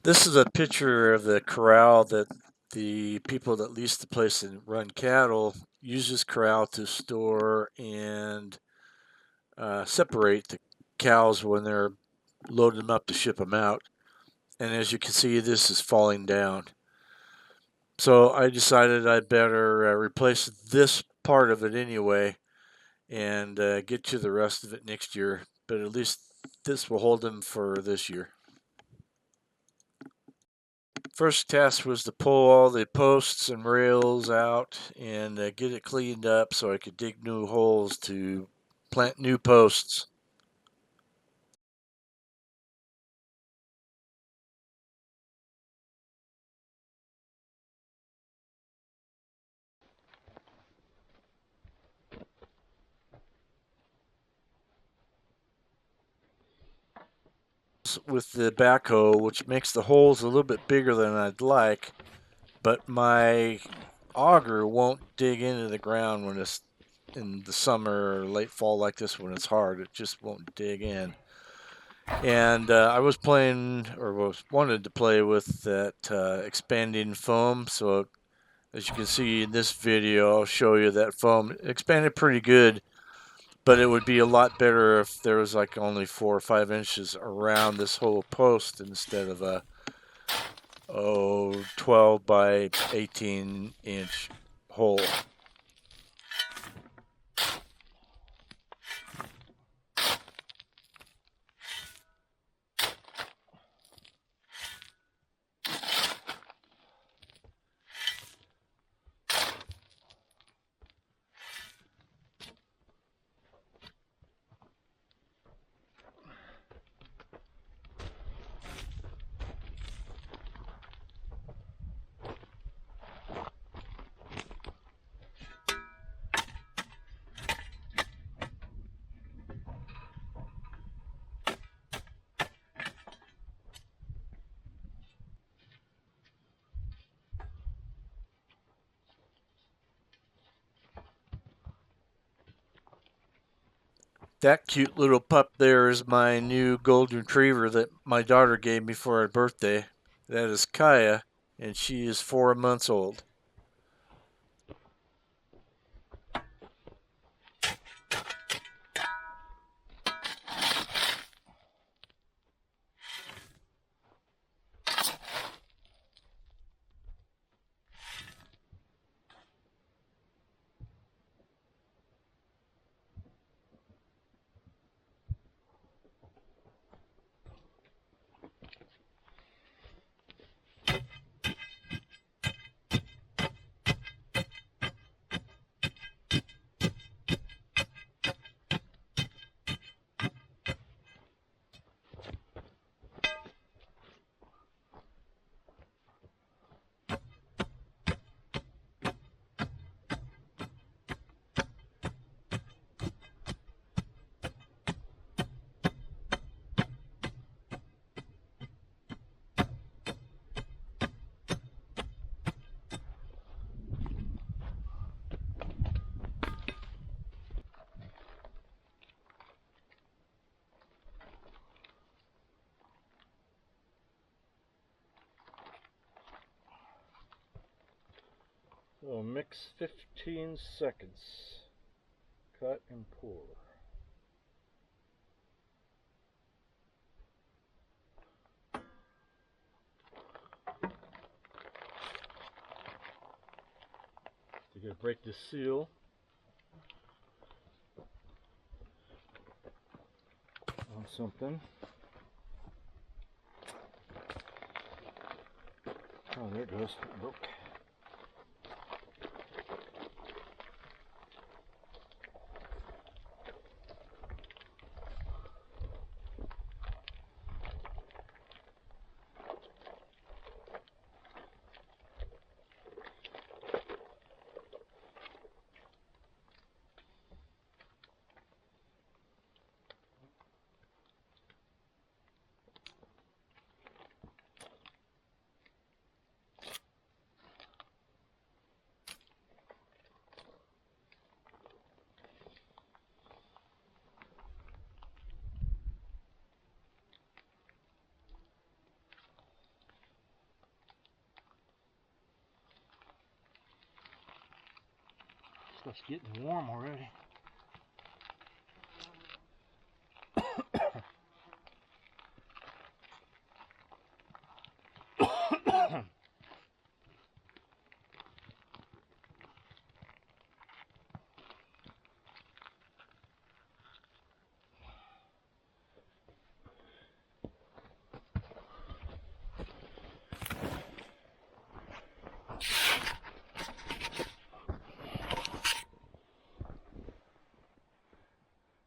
This is a picture of the corral that the people that lease the place and run cattle use this corral to store and separate the cows when they're loading them up to ship them out. And as you can see, this is falling down. So I decided I'd better replace this part of it anyway and get to the rest of it next year. But at least this will hold them for this year. First task was to pull all the posts and rails out and get it cleaned up so I could dig new holes to plant new posts. With the backhoe, which makes the holes a little bit bigger than I'd like, but my auger won't dig into the ground when it's in the summer or late fall like this when it's hard. It just won't dig in. And I was playing or wanted to play with that expanding foam. So as you can see in this video, I'll show you that foam expanded pretty good, but it would be a lot better if there was like only 4 or 5 inches around this whole post instead of a 12 by 18-inch hole. That cute little pup there is my new golden retriever that my daughter gave me for her birthday. That is Kaya, and she is 4 months old. So mix 15 seconds. Cut and pour. You're going to break the seal. On something. Oh, there it goes. It broke. It's getting warm already.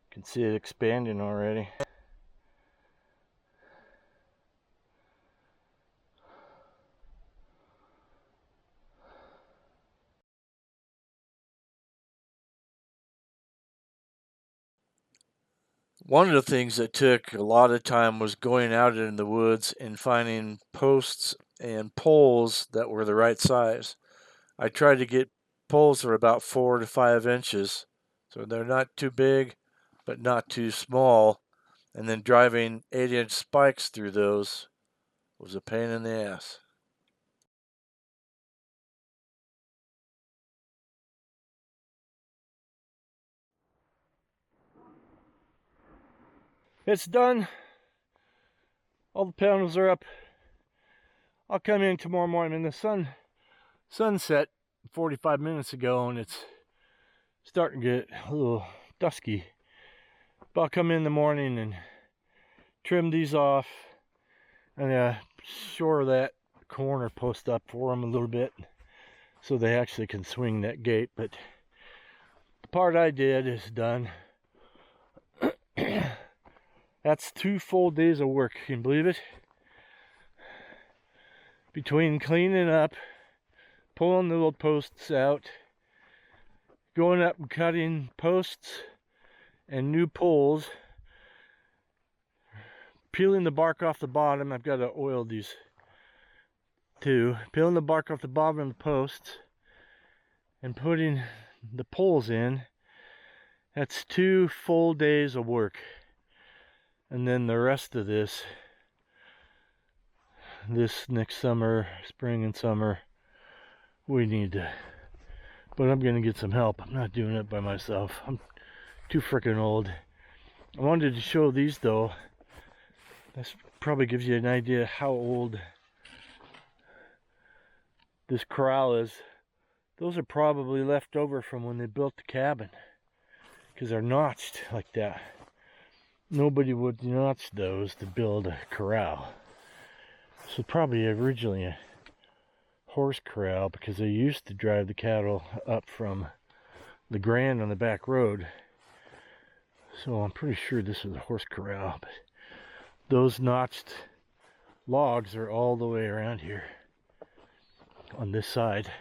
Can see it expanding already. One of the things that took a lot of time was going out in the woods and finding posts and poles that were the right size. I tried to get poles that are about 4 to 5 inches, so they're not too big, but not too small. And then driving 8-inch spikes through those was a pain in the ass. It's done. All the panels are up. I'll come in tomorrow morning. The sunset 45 minutes ago, and it's starting to get a little dusky. But I'll come in the morning and trim these off and shore that corner post up for them a little bit so they actually can swing that gate. But the part I did is done. That's 2 full days of work. Can you believe it? Between cleaning up, pulling the little posts out, going up and cutting posts and new poles, peeling the bark off the bottom. I've got to oil these too. Peeling the bark off the bottom of the posts and putting the poles in. That's 2 full days of work. And then the rest of this next summer, spring and summer, we need to, but I'm gonna get some help. I'm not doing it by myself. I'm too freaking old. I wanted to show these though. This probably gives you an idea how old this corral is. Those are probably left over from when they built the cabin, because they're notched like that. Nobody would notch those to build a corral. So probably originally a horse corral, because they used to drive the cattle up from the Grand on the back road. So I'm pretty sure this is a horse corral. But those notched logs are all the way around here on this side.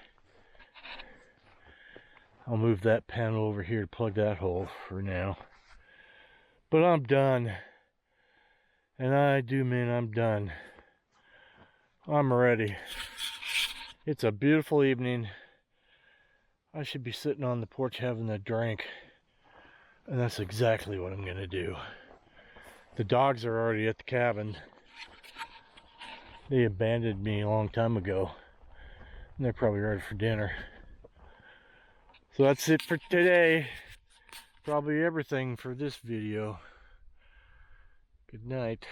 I'll move that panel over here to plug that hole for now. But I'm done. And I do mean I'm done. I'm ready. It's a beautiful evening. I should be sitting on the porch having a drink. And that's exactly what I'm going to do. The dogs are already at the cabin. They abandoned me a long time ago. And they're probably ready for dinner. So that's it for today. Probably everything for this video. Good night.